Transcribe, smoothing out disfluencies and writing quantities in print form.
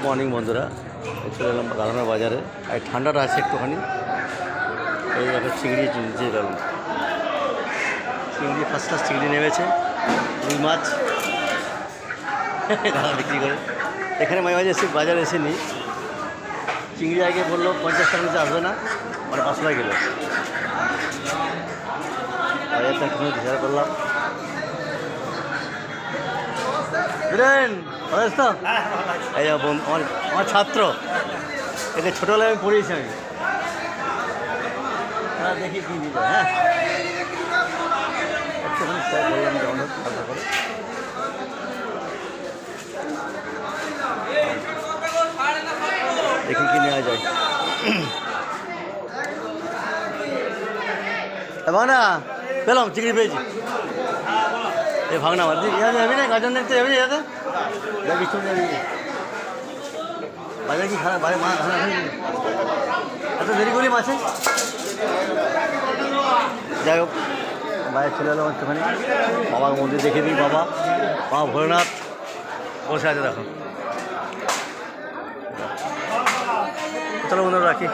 Morning বন্ধুরা, চলে এলাম গালামের বাজারে। আর ঠান্ডাটা আছে একটুখানি। এই একটা চিংড়ি নিচে গেল, চিংড়ি ফার্স্ট ক্লাস চিংড়ি নেমেছে, রুই মাছ দাদা বিক্রি করে। এখানে মাঝে মাঝে এসে বাজারে এসে নিই। চিংড়ি আগে বললো 50 টাকা নিচে আসবে না, মানে 500 টাকা কিলো। বাজারটা একটু বিচার করলাম। বুঝলেন ভালো তো? এই আমার ছাত্র, একে ছোটোবেলায় আমি পড়িয়েছি আমি। হ্যাঁ দেখি কী দিল। হ্যাঁ একটুখানি বললাম যে অনেক ভালো করে দেখি কি নেওয়া যায়। ভাগনা পেলাম, চিংড়ি পেয়েছি। এই ভাগনা আমার যাবি না, গাজন দেখতে যাবি যাতে যাবি, চলে যাবি। বাজার কি খারাপ, বাজার মাছ খারাপ হয়নি, এত দেরি করি মাছে। যাই হোক, বাইরে চলে এলাম একটুখানি। বাবার মন্দির দেখে দিই। বাবা ভোলেনাথ বসে আছে, দেখো। চলো বন্ধুরা রাখি।